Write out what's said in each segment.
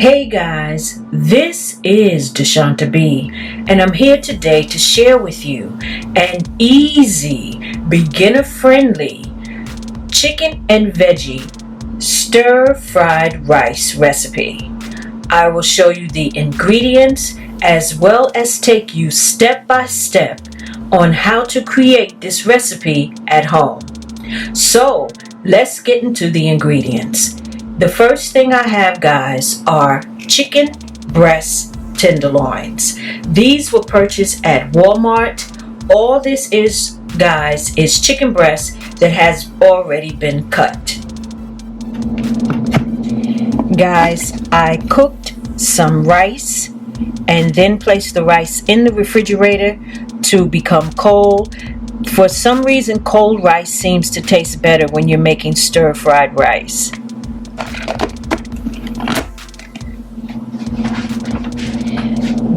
Hey guys, this is DeSHANTA B, and I'm here today to share with you an easy, beginner-friendly chicken and veggie stir-fried rice recipe. I will show you the ingredients as well as take you step by step on how to create this recipe at home. So let's get into the ingredients. The first thing I have, guys, are chicken breast tenderloins. These were purchased at Walmart. All this is, guys, is chicken breast that has already been cut. Guys, I cooked some rice and then placed the rice in the refrigerator to become cold. For some reason, cold rice seems to taste better when you're making stir-fried rice.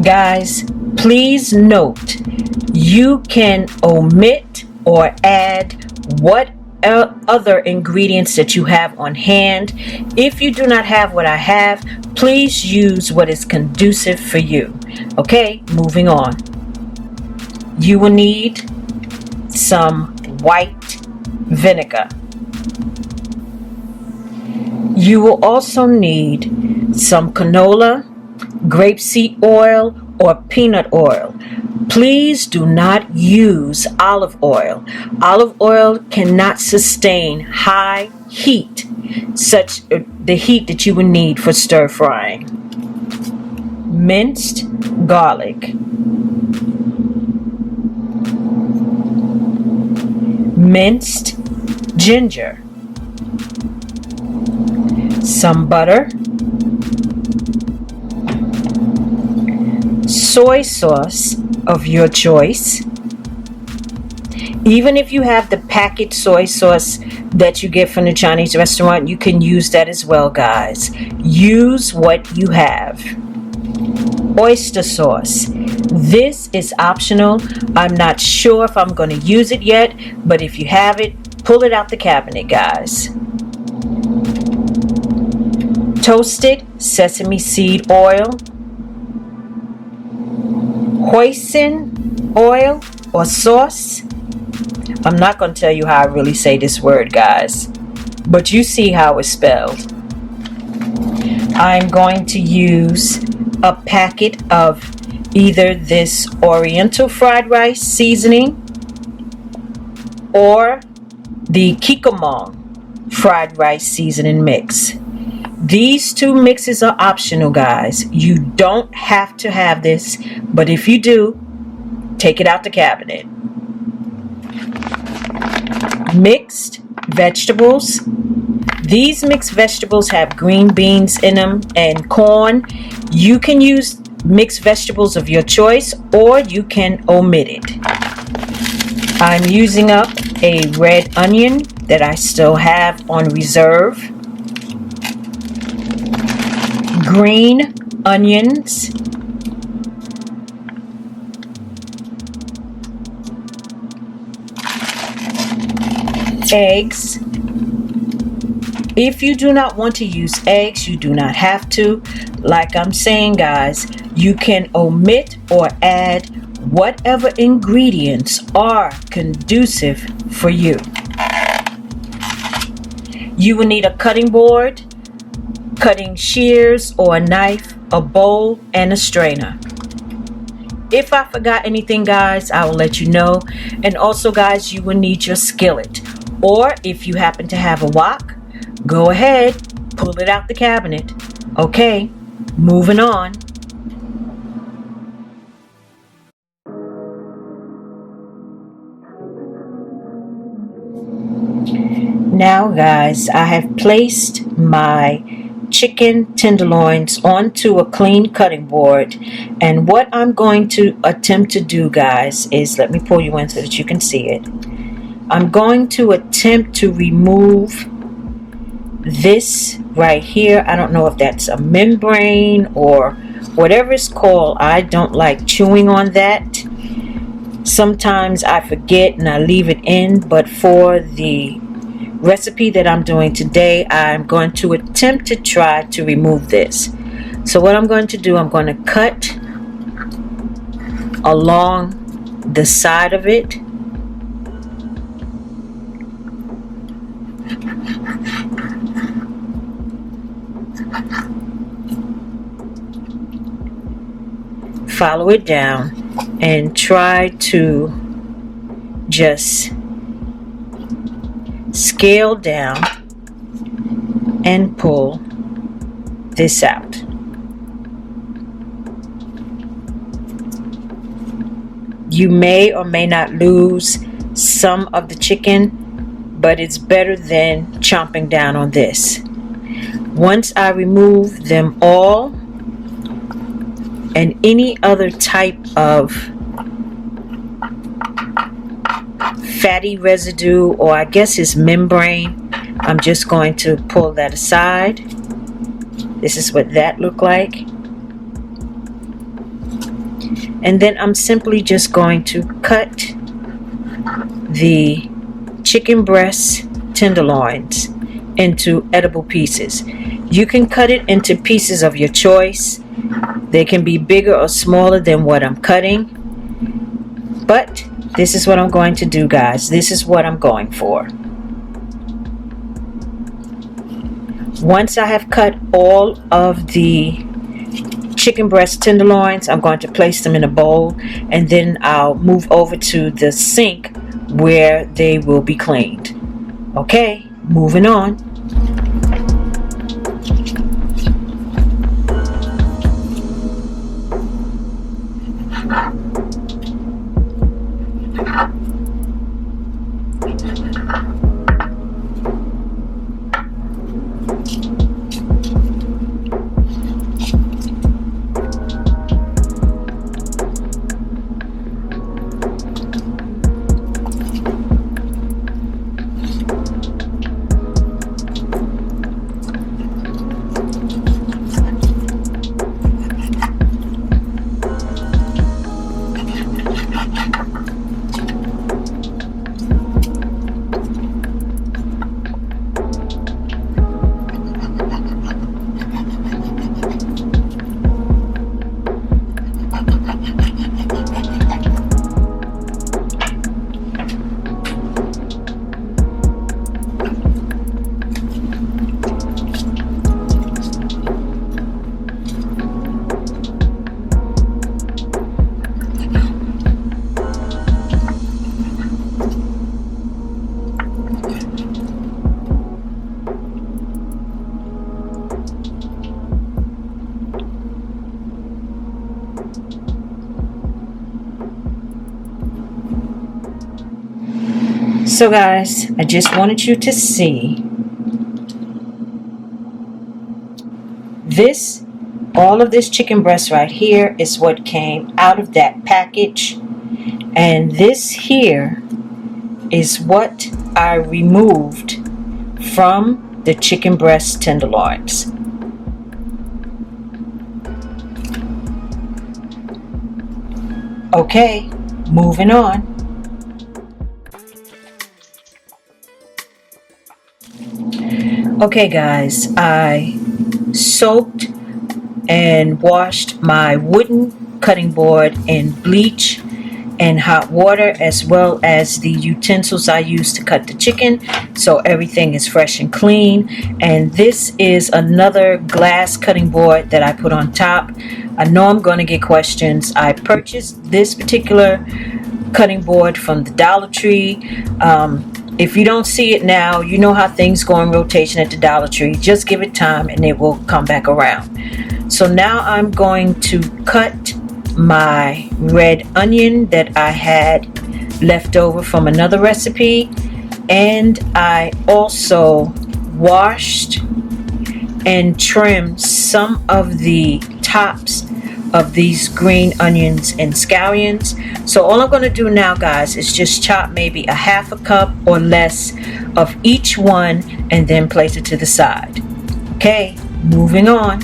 Guys, please note, you can omit or add what other ingredients that you have on hand. If you do not have what I have, please use what is conducive for you. Okay, moving on. You will need some white vinegar. You will also need some canola, grapeseed oil, or peanut oil. Please do not use olive oil. Olive oil cannot sustain high heat, such the heat that you would need for stir frying. Minced garlic. Minced ginger. Some butter. Soy sauce of your choice. Even if you have the packet soy sauce that you get from the Chinese restaurant, you can use that as well, guys. Use what you have. Oyster sauce. This is optional. I'm not sure if I'm going to use it yet, but if you have it, pull it out the cabinet, guys. Toasted sesame seed oil. Hoisin oil or sauce. I'm not going to tell you how I really say this word, guys, but you see how it's spelled. I'm going to use a packet of either this Oriental fried rice seasoning or the Kikkoman fried rice seasoning mix. These two mixes are optional, guys. You don't have to have this, but if you do, take it out the cabinet. Mixed vegetables. These mixed vegetables have green beans in them and corn. You can use mixed vegetables of your choice, or you can omit it. I'm using up a red onion that I still have on reserve. Green onions, eggs. If you do not want to use eggs, you do not have to. Like I'm saying, guys, you can omit or add whatever ingredients are conducive for you. You will need a cutting board, cutting shears or a knife, a bowl, and a strainer. If I forgot anything, guys, I will let you know. And also, guys, you will need your skillet. Or if you happen to have a wok, go ahead, pull it out the cabinet. Okay, moving on. Now, guys, I have placed my chicken tenderloins onto a clean cutting board, and what I'm going to attempt to do, guys, is, let me pull you in so that you can see it. I'm going to attempt to remove this right here. I don't know if that's a membrane or whatever it's called. I don't like chewing on that. Sometimes I forget and I leave it in, but for the recipe that I'm doing today, I'm going to attempt to try to remove this. So what I'm going to do, I'm going to cut along the side of it. Follow it down and try to just scale down and pull this out. You may or may not lose some of the chicken, but it's better than chomping down on this. Once I remove them all and any other type of fatty residue, or I guess it's membrane, I'm just going to pull that aside. This is what that looked like. And then I'm simply just going to cut the chicken breast tenderloins into edible pieces. You can cut it into pieces of your choice. They can be bigger or smaller than what I'm cutting. But this is what I'm going to do, guys. This is what I'm going for. Once I have cut all of the chicken breast tenderloins, I'm going to place them in a bowl, and then I'll move over to the sink where they will be cleaned. Okay, moving on. So guys, I just wanted you to see this. All of this chicken breast right here is what came out of that package, and this here is what I removed from the chicken breast tenderloins. Okay, moving on. Okay guys, I soaked and washed my wooden cutting board in bleach and hot water, as well as the utensils I used to cut the chicken, so everything is fresh and clean. And this is another glass cutting board that I put on top. I know I'm going to get questions. I purchased this particular cutting board from the Dollar Tree. If you don't see it now, you know how things go in rotation at the Dollar Tree. Just give it time and it will come back around. So now I'm going to cut my red onion that I had left over from another recipe, and I also washed and trimmed some of the tops of these green onions and scallions. So all I'm going to do now, guys, is just chop maybe a half a cup or less of each one and then place it to the side. Okay, moving on.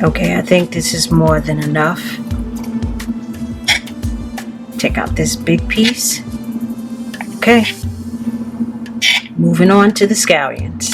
Okay, I think this is more than enough. Take out this big piece. Okay. Moving on to the scallions.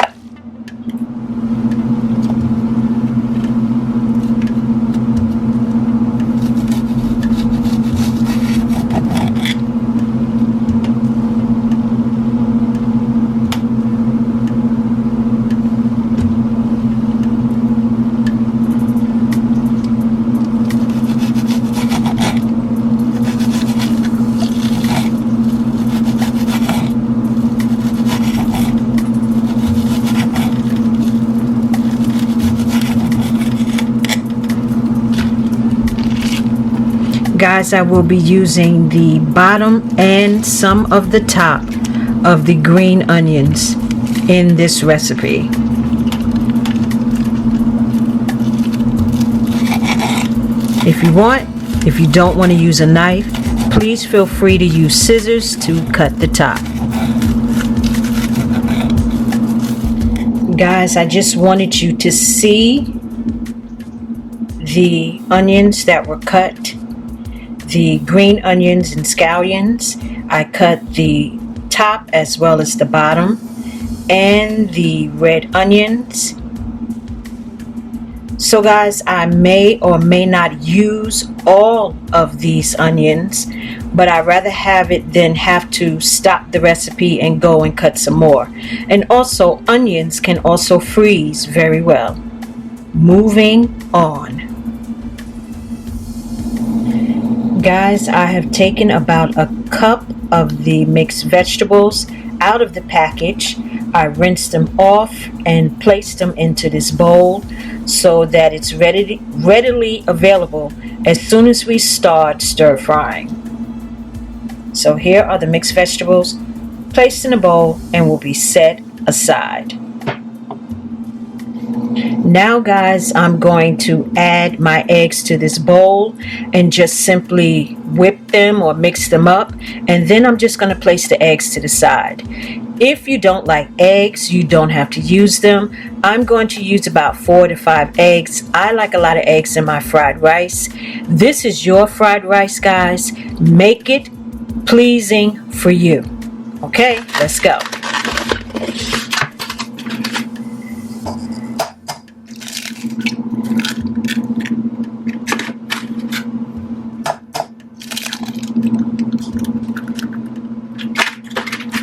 Guys, I will be using the bottom and some of the top of the green onions in this recipe. If you don't want to use a knife, please feel free to use scissors to cut the top. Guys, I just wanted you to see the onions that were cut. The green onions and scallions, I cut the top as well as the bottom, and the red onions. So guys, I may or may not use all of these onions, but I'd rather have it than have to stop the recipe and go and cut some more. And also, onions can also freeze very well. Moving on. Guys, I have taken about a cup of the mixed vegetables out of the package. I rinsed them off and placed them into this bowl so that it's readily available as soon as we start stir frying. So here are the mixed vegetables placed in a bowl and will be set aside. Now guys, I'm going to add my eggs to this bowl and just simply whip them or mix them up, and then I'm just going to place the eggs to the side. If you don't like eggs, you don't have to use them. I'm going to use about 4 to 5 eggs. I like a lot of eggs in my fried rice. This is your fried rice, guys. Make it pleasing for you. Okay, let's go.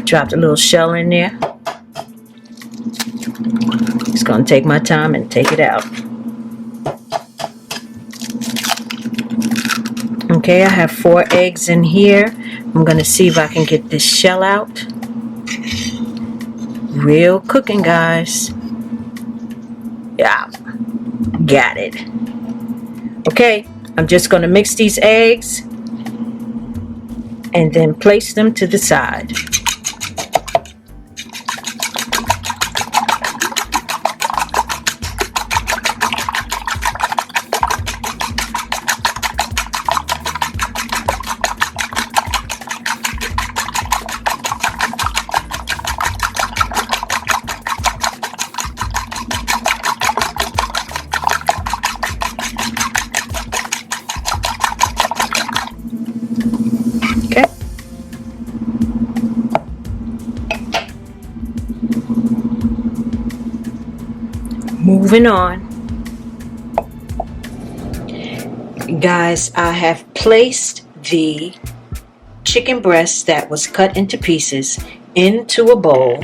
Dropped a little shell in there. Just gonna take my time and take it out. Okay, I have 4 eggs in here. I'm gonna see if I can get this shell out. Real cooking, guys. Yeah, got it. Okay, I'm just gonna mix these eggs and then place them to the side. Okay. Moving on. Guys, I have placed the chicken breast that was cut into pieces into a bowl.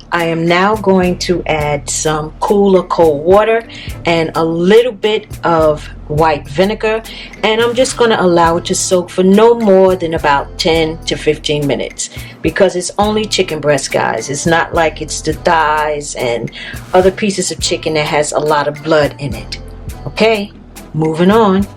I am now going to add some cool or cold water and a little bit of white vinegar, and I'm just going to allow it to soak for no more than about 10 to 15 minutes because it's only chicken breast, guys. It's not like it's the thighs and other pieces of chicken that has a lot of blood in it. Okay, moving on.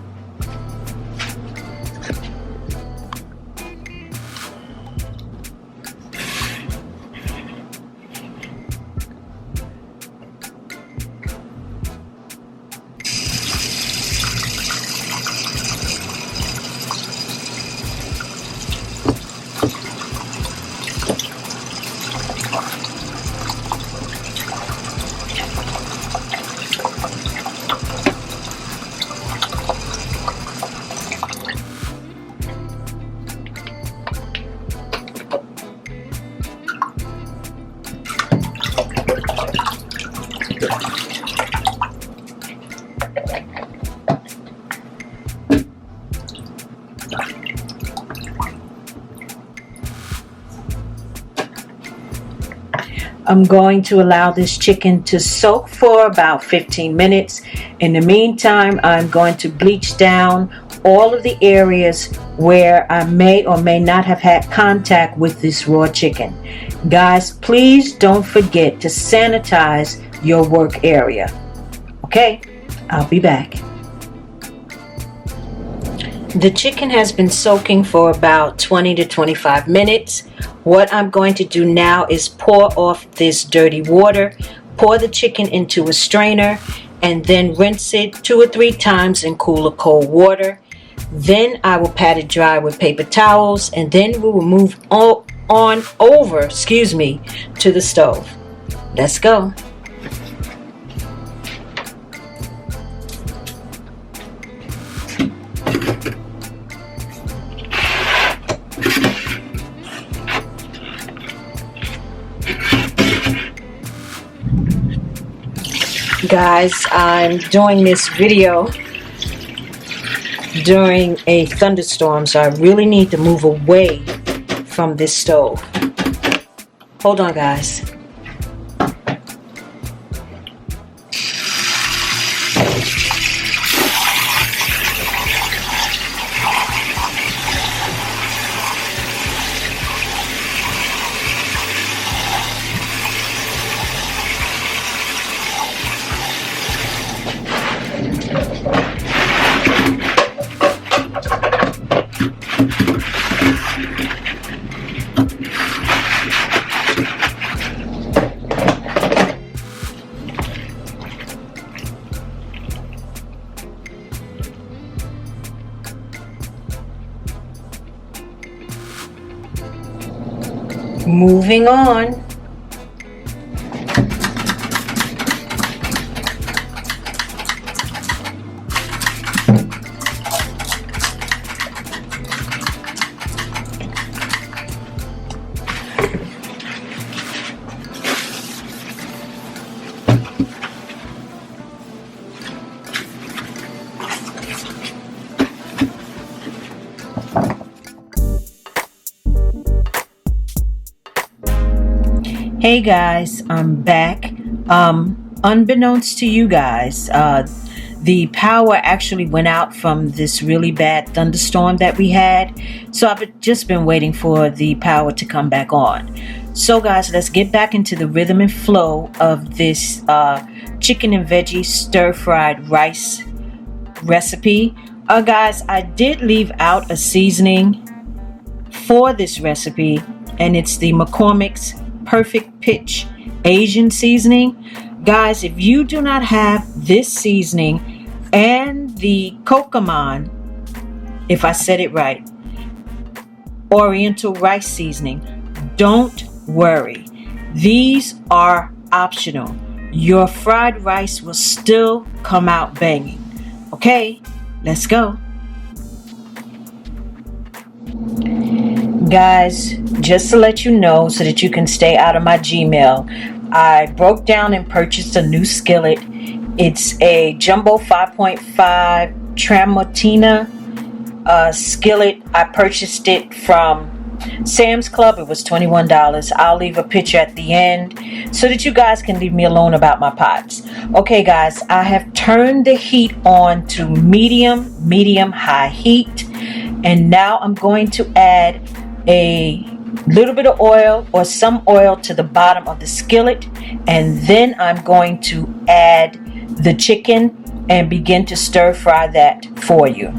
I'm going to allow this chicken to soak for about 15 minutes. In the meantime, I'm going to bleach down all of the areas where I may or may not have had contact with this raw chicken. Guys, please don't forget to sanitize your work area. Okay, I'll be back. The chicken has been soaking for about 20 to 25 minutes. What I'm going to do now is pour off this dirty water, pour the chicken into a strainer, and then rinse it 2 or 3 times in cooler cold water. Then I will pat it dry with paper towels, and then we will move on over to the stove. Let's go. Guys, I'm doing this video during a thunderstorm, so I really need to move away from this stove. Hold on, guys. Moving on. Hey guys, I'm back. Unbeknownst to you guys, the power actually went out from this really bad thunderstorm that we had. So I've just been waiting for the power to come back on. So guys, let's get back into the rhythm and flow of this chicken and veggie stir-fried rice recipe. Guys, I did leave out a seasoning for this recipe, and it's the McCormick's Perfect Pitch Asian seasoning. Guys, if you do not have this seasoning and the Kokaman, if I said it right, Oriental rice seasoning, don't worry. These are optional. Your fried rice will still come out banging. Okay, let's go. Guys, just to let you know so that you can stay out of my Gmail, I broke down and purchased a new skillet. It's a Jumbo 5.5 Tramontina skillet. I purchased it from Sam's Club. It was $21. I'll leave a picture at the end so that you guys can leave me alone about my pots. Okay guys, I have turned the heat on to medium high heat, and now I'm going to add a little bit of oil or some oil to the bottom of the skillet, and then I'm going to add the chicken and begin to stir fry that for you.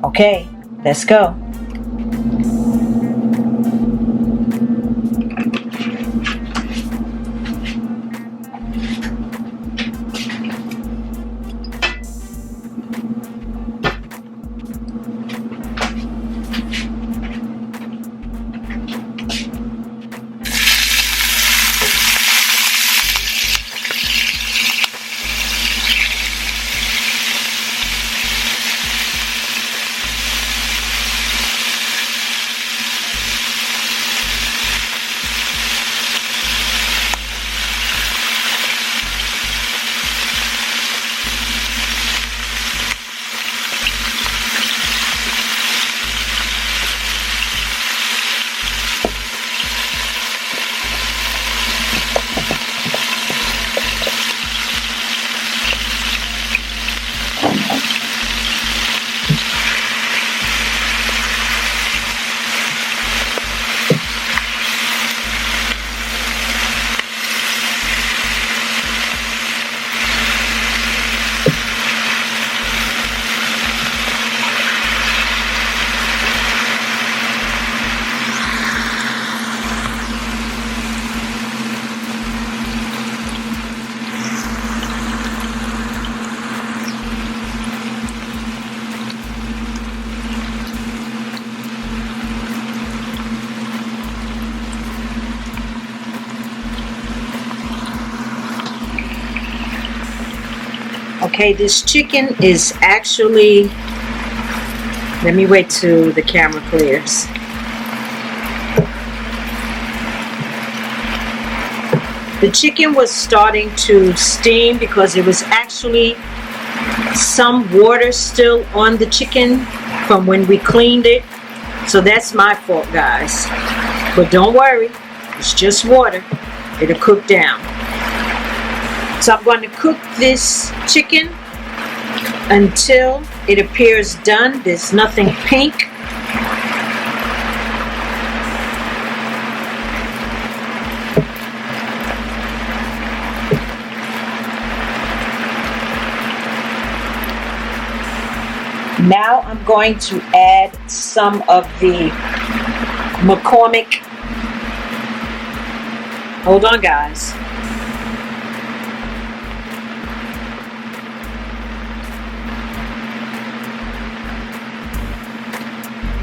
Okay, let's go. Okay, this chicken is actually, let me wait till the camera clears. The chicken was starting to steam because it was actually some water still on the chicken from when we cleaned it. So that's my fault, guys. But don't worry, it's just water. It'll cook down. So I'm going to cook this chicken until it appears done. There's nothing pink. Now I'm going to add some of the McCormick. Hold on, guys.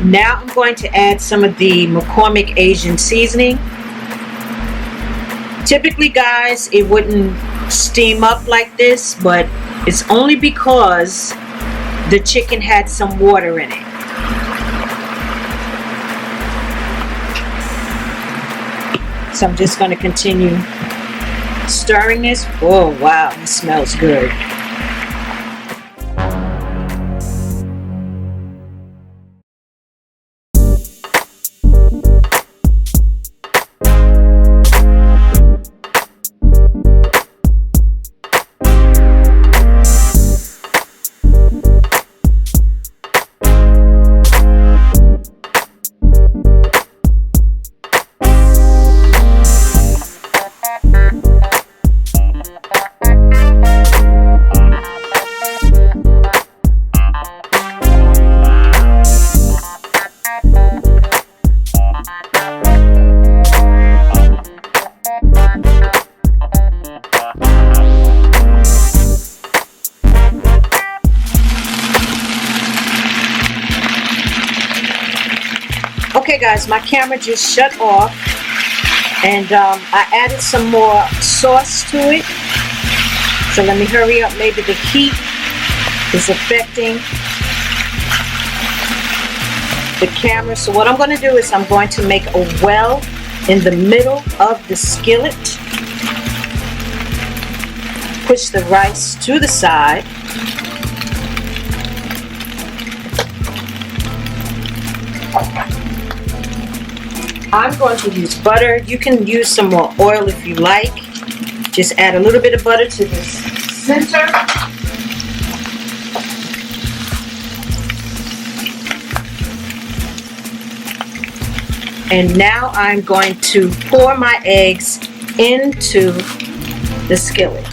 Now I'm going to add some of the McCormick Asian seasoning. Typically, guys, it wouldn't steam up like this, but it's only because the chicken had some water in it. So I'm just going to continue stirring this. Oh, wow, it smells good. Okay guys, my camera just shut off, and I added some more sauce to it. So let me hurry up. Maybe the heat is affecting the camera. So what I'm going to do is I'm going to make a well in the middle of the skillet. Push the rice to the side. I'm going to use butter. You can use some more oil if you like. Just add a little bit of butter to the center. And now I'm going to pour my eggs into the skillet.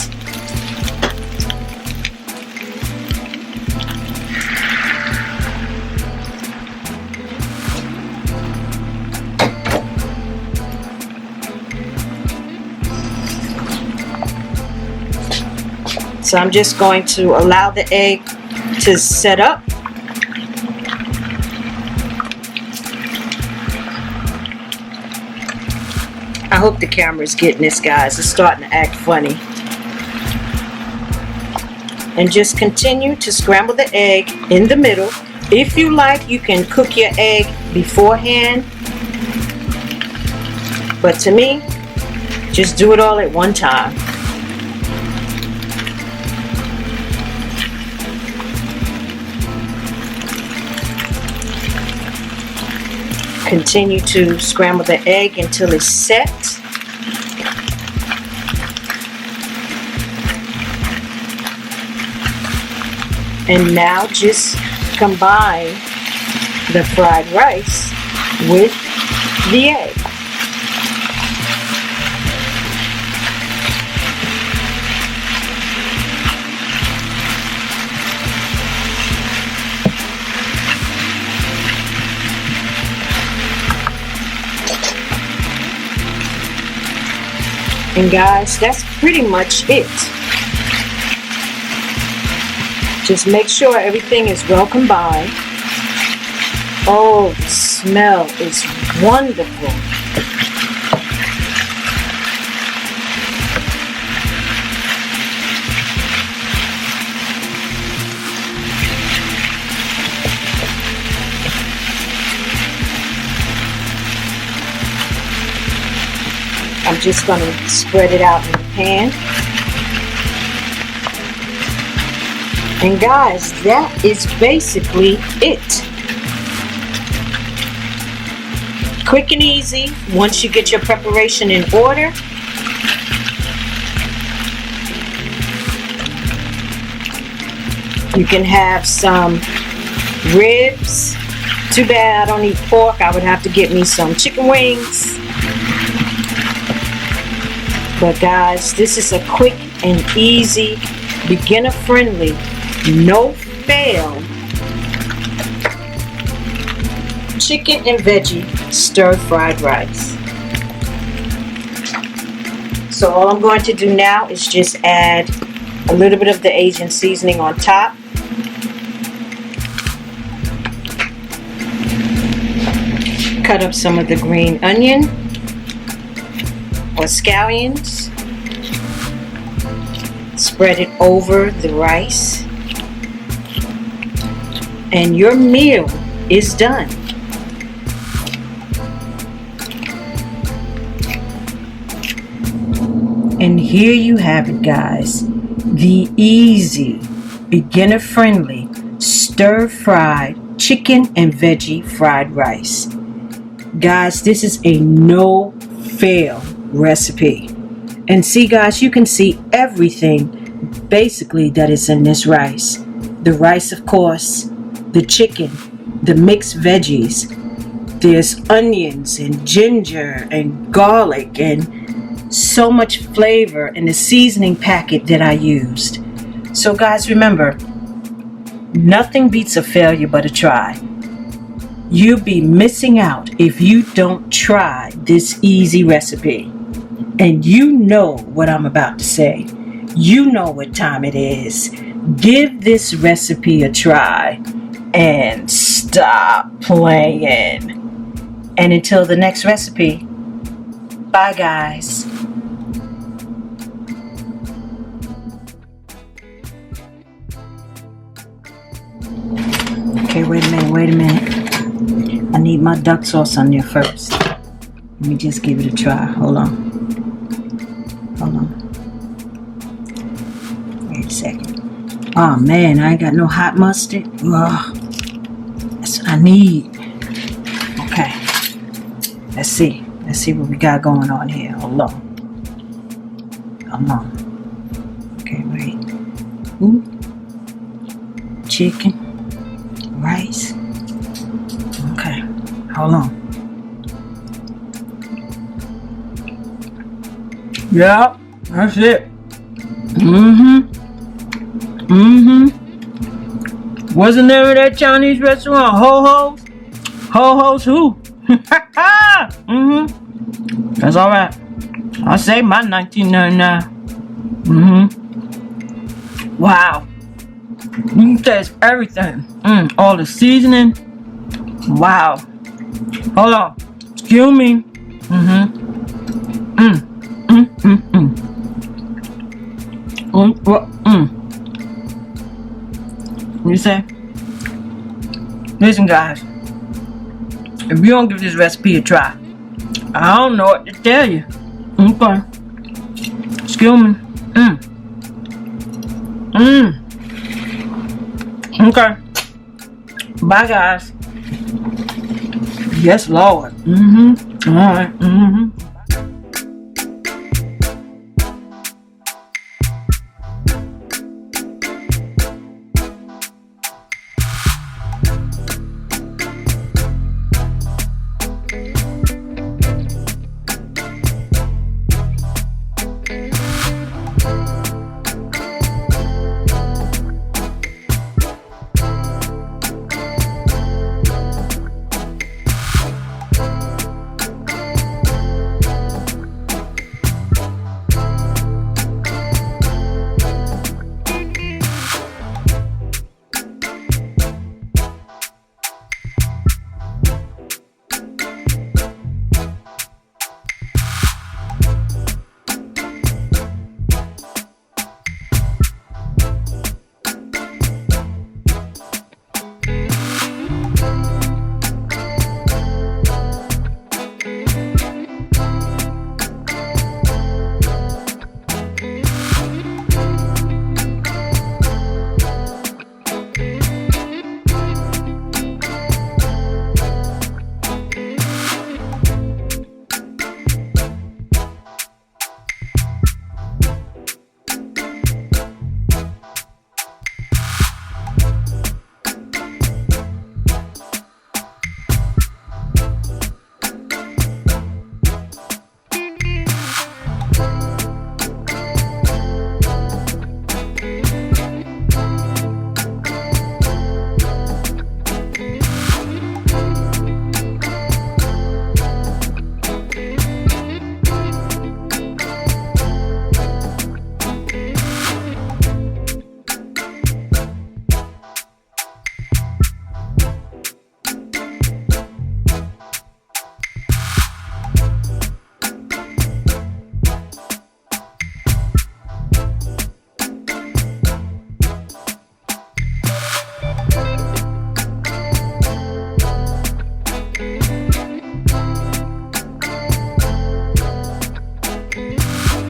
So I'm just going to allow the egg to set up. I hope the camera's getting this, guys. It's starting to act funny. And just continue to scramble the egg in the middle. If you like, you can cook your egg beforehand. But to me, just do it all at one time. Continue to scramble the egg until it's set. And now just combine the fried rice with the egg. And guys, that's pretty much it. Just make sure everything is well combined. Oh, the smell is wonderful. I'm just going to spread it out in the pan. And guys, that is basically it. Quick and easy once you get your preparation in order. You can have some ribs. Too bad I don't eat pork. I would have to get me some chicken wings. But guys, this is a quick and easy, beginner friendly, no fail chicken and veggie stir-fried rice. So all I'm going to do now is just add a little bit of the Asian seasoning on top. Cut up some of the green onion or scallions. Spread it over the rice. And your meal is done. And here you have it, guys. The easy, beginner-friendly, stir-fried chicken and veggie fried rice. Guys, this is a no-fail recipe. And see, guys, you can see everything basically that is in this rice. The rice, of course, the chicken, the mixed veggies. There's onions and ginger and garlic and so much flavor in the seasoning packet that I used. So guys, remember, nothing beats a failure but a try. You'll be missing out if you don't try this easy recipe. And you know what I'm about to say. You know what time it is. Give this recipe a try and stop playing. And until the next recipe, bye guys. Okay, wait a minute. I need my duck sauce on there first. Let me just give it a try. Hold on. Wait a second. Oh man, I ain't got no hot mustard. Ugh. That's what I need. Okay. Let's see. Let's see what we got going on here. Hold on. Okay, wait. Ooh. Chicken. Rice. Okay. Hold on. Yeah, that's it. What's the name of that Chinese restaurant? Ho-Ho's? Ho-Ho's who? That's alright. I'll save my $19.99. Wow. You can taste everything. All the seasoning. Wow. Hold on. Excuse me. What you say? Listen, guys. If you don't give this recipe a try, I don't know what to tell you. Okay. Excuse me. Okay. Bye, guys. Yes, Lord. All right.